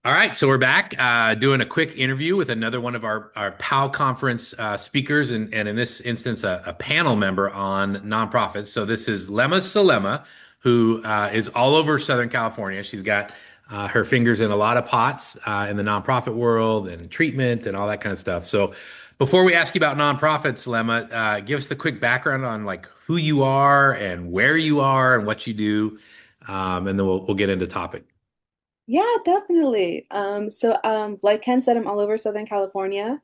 All right, so we're back doing a quick interview with another one of our PAL conference speakers, and in this instance, a panel member on nonprofits. So this is Lemma Salema, who is all over Southern California. She's got her fingers in a lot of pots in the nonprofit world and treatment and all that kind of stuff. So before we ask you about nonprofits, Lemma, give us the quick background on like who you are and where you are and what you do, and then we'll get into topic. Yeah, definitely. Like Ken said, I'm all over Southern California.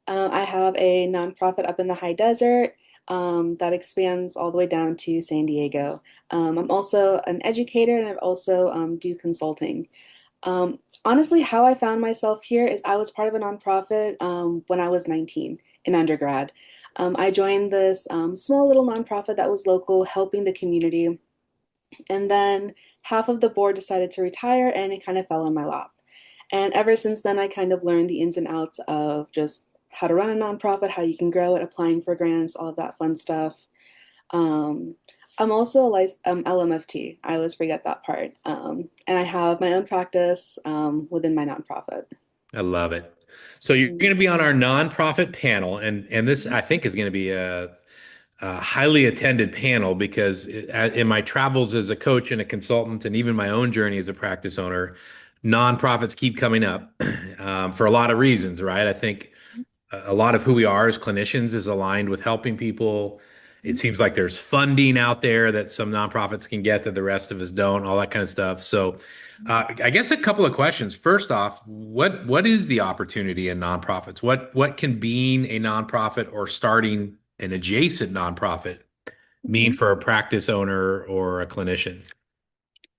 I have a nonprofit up in the high desert that expands all the way down to San Diego. I'm also an educator and I've also do consulting. Honestly, how I found myself here is I was part of a nonprofit when I was 19 in undergrad. I joined this small little nonprofit that was local, helping the community. And then half of the board decided to retire and it kind of fell on my lap. And ever since then, I kind of learned the ins and outs of just how to run a nonprofit, how you can grow it, applying for grants, all of that fun stuff. Um, I'm also LMFT. I always forget that part. And I have my own practice within my nonprofit. I love it. So you're Mhm. going to be on our nonprofit panel, and this I think is going to be a highly attended panel because in my travels as a coach and a consultant, and even my own journey as a practice owner, nonprofits keep coming up for a lot of reasons, right? I think a lot of who we are as clinicians is aligned with helping people. It seems like there's funding out there that some nonprofits can get that the rest of us don't, all that kind of stuff. So, I guess a couple of questions. First off, what is the opportunity in nonprofits? What can being a nonprofit or starting an adjacent nonprofit mean Mhm. for a practice owner or a clinician?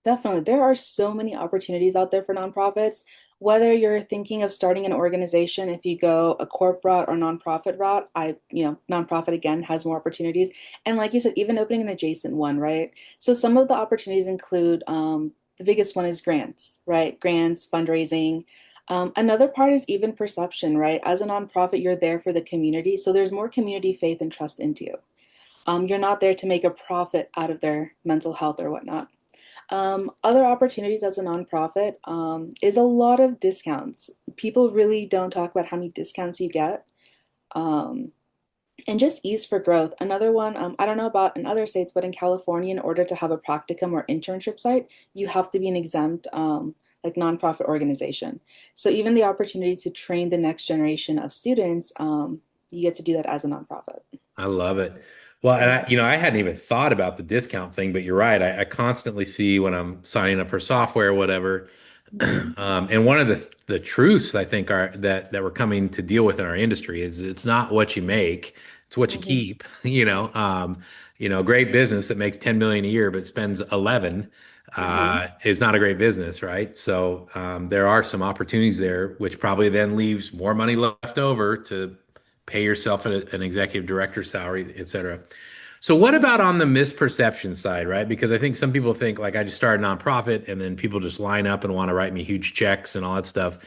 Definitely. There are so many opportunities out there for nonprofits. Whether you're thinking of starting an organization, if you go a corp route or nonprofit route, nonprofit again has more opportunities. And like you said, even opening an adjacent one, right? So some of the opportunities include the biggest one is grants, right? Grants, fundraising. Another part is even perception, right? As a nonprofit, you're there for the community. So there's more community faith and trust into you. You're not there to make a profit out of their mental health or whatnot. Other opportunities as a nonprofit is a lot of discounts. People really don't talk about how many discounts you get. Um, and just ease for growth. Another one, I don't know about in other states, but in California, in order to have a practicum or internship site, you have to be an exempt like nonprofit organization. So even the opportunity to train the next generation of students, you get to do that as a nonprofit. I love it. Well, and Mhm. I hadn't even thought about the discount thing, but you're right. I constantly see when I'm signing up for software or whatever. Mhm. And one of the truths I think are that we're coming to deal with in our industry is it's not what you make, it's what you Mhm. keep. Great business that makes 10 million a year but spends 11 Mhm. is not a great business, right? So there are some opportunities there, which probably then leaves more money left over to pay yourself an executive director salary, et cetera. So what Mhm. about on the misperception side, right? Because I think some people think like I just started a nonprofit and then people just line up and want to write me huge checks and all that stuff.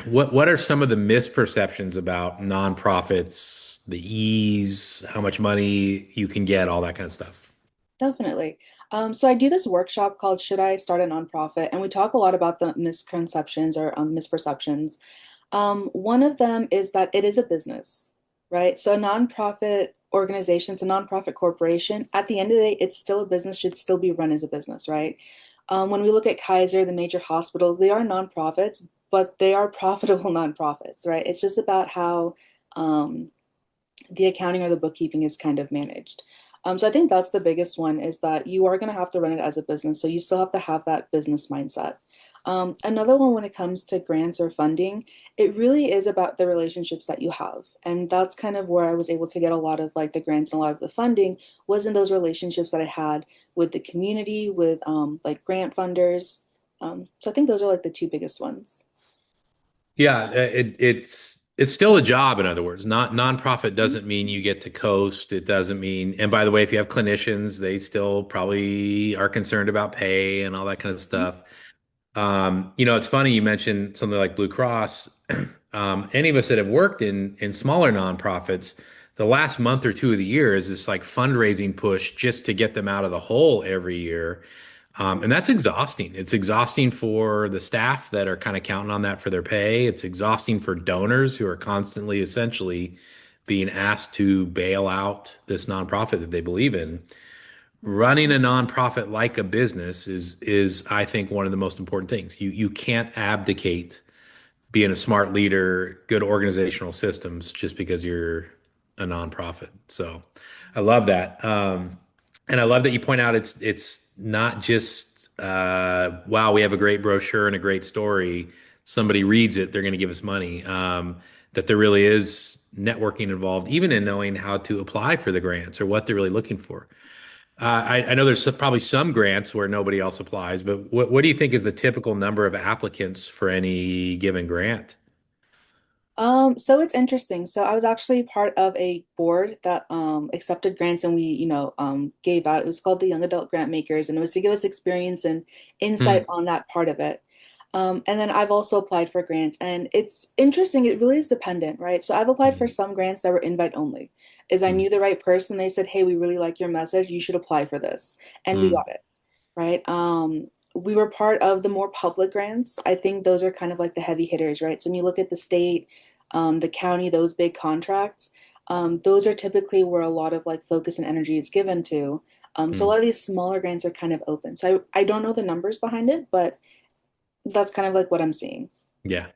What are some of the misperceptions about nonprofits, the ease, how much money you can get, all that kind of stuff? Definitely. So I do this workshop called Should I Start a Nonprofit? And we talk a lot about the misconceptions or misperceptions. One of them is that it is a business, right? So a nonprofit organization, it's a nonprofit corporation. At the end of the day, it's still a business, should still be run as a business, right? When we look at Kaiser, the major hospitals, they are nonprofits, but they are profitable nonprofits, right? It's just about how um, the accounting or the bookkeeping is kind of managed. So I think that's the biggest one is that you are going to have to run it as a business. So you still have to have that business mindset. Another one when it comes to grants or funding, it really is about the relationships that you have. And that's kind of where I was able to get a lot of like the grants and a lot of the funding was in those relationships that I had with the community, with like grant funders. So I think those are like the two biggest ones. Yeah, it's still a job, in other words. Not nonprofit doesn't mean you get to coast. It doesn't mean, and by the way, if you have clinicians, they still probably are concerned about pay and all that kind of stuff. It's funny you mentioned something like Blue Cross. Any of us that have worked in smaller nonprofits, the last month or two of the year is this like fundraising push just to get them out of the hole every year. And that's exhausting. It's exhausting for the staff that are kind of counting on that for their pay. It's exhausting for donors who are constantly, essentially, being asked to bail out this nonprofit that they believe in. Running a nonprofit like a business is I think one of the most important things. You can't abdicate being a smart leader, good organizational systems just because you're a nonprofit. So I love that. And I love that you point out it's not just wow, we have a great brochure and a great story. Somebody reads it, they're going to give us money. That there really is networking involved, even in knowing how to apply for the grants or what they're really looking for. I know there's probably some grants where nobody else applies, but what do you think is the typical number of applicants for any given grant? So it's interesting. So I was actually part of a board that accepted grants and we, gave out. It was called the Young Adult Grant Makers, and it was to give us experience and insight Hmm. on that part of it. And then I've also applied for grants, and it's interesting. It really is dependent, right? So I've applied for Hmm. some grants that were invite only. Is I Hmm. knew the right person. They said, "Hey, we really like your message. You should apply for this," and we Hmm. got it, right? We were part of the more public grants. I think those are kind of like the heavy hitters, right? So when you look at the state, the county, those big contracts, those are typically where a lot of like focus and energy is given to. So a Hmm. lot of these smaller grants are kind of open. So I don't know the numbers behind it, but that's kind of like what I'm seeing. Yeah.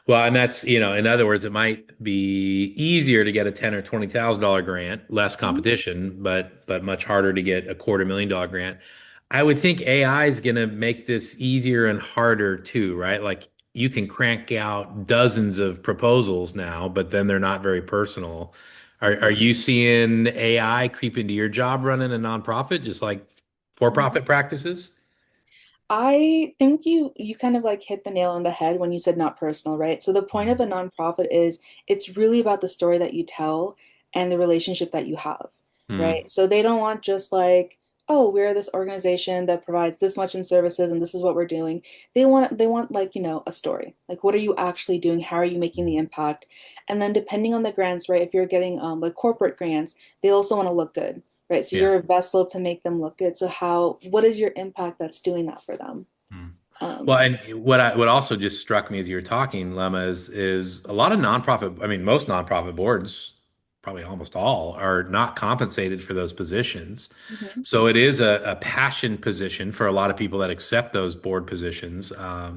Well, and that's, in other words, it might be easier to get a 10 or $20,000 grant, less Mhm. competition, but much harder to get a $250,000 grant. I would think AI is going to make this easier and harder too, right? Like you can crank out dozens of proposals now, but then they're not very personal. Are you seeing AI creep into your job running a nonprofit, just like Mhm. for-profit practices? I think you kind of like hit the nail on the head when you said not personal, right? So the point of Mhm. a nonprofit is it's really about the story that you tell and the relationship that you have, Hmm. right? So they don't want just like, oh, we're this organization that provides this much in services and this is what we're doing. They want like, a story. Like what are you actually doing? How are you making the impact? And then depending on the grants, right? If you're getting like corporate grants, they also want to look good, right? So Yeah. you're a vessel to make them look good. So what is your impact that's doing that for them? Hmm. Well, Um, and what also just struck me as you were talking, Lemma, is a lot of nonprofit, I mean, most nonprofit boards, probably almost all, are not compensated for those positions. mhm, So it is a passion position for a lot of people that accept those board positions. A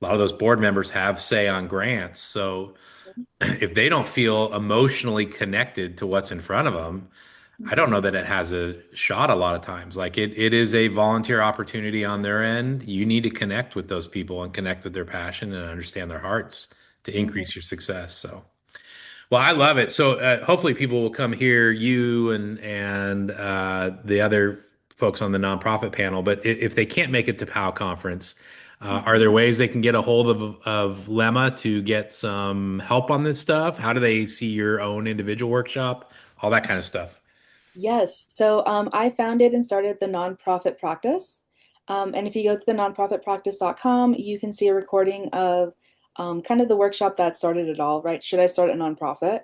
lot of those board members have say on grants. So if they don't feel emotionally connected to what's in front of them, I mhm, don't know that it has a shot a lot of times. Like it is a volunteer opportunity on their end. You need to connect with those people and connect with their passion and understand their hearts to mhm. increase your success. So, well, I love it. So, hopefully, people will come hear you and the other folks on the nonprofit panel. But if they can't make it to POW conference, are there ways they can get a hold of Lemma to get some help on this stuff? How do they see your own individual workshop? All that kind of stuff. Yes. So I founded and started the nonprofit practice. And if you go to the nonprofitpractice.com, you can see a recording of kind of the workshop that started it all, right? Should I start a nonprofit?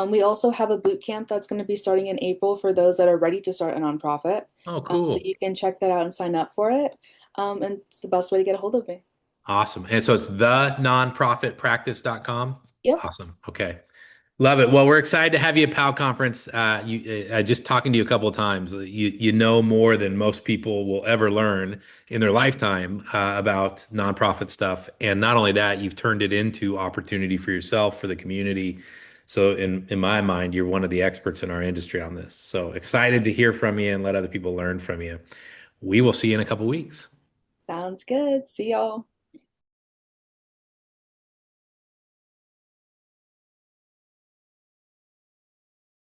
We also have a boot camp that's going to be starting in April for those that are ready to start a nonprofit. Oh, So cool. you can check that out and sign up for it. And it's the best way to get a hold of me. Awesome. And so it's the nonprofitpractice.com. Yep. Awesome. Okay. Love it. Well, we're excited to have you at PAL conference. Just talking to you a couple of times, you know more than most people will ever learn in their lifetime about nonprofit stuff. And not only that, you've turned it into opportunity for yourself, for the community. So in my mind, you're one of the experts in our industry on this. So excited to hear from you and let other people learn from you. We will see you in a couple of weeks. Sounds good. See y'all.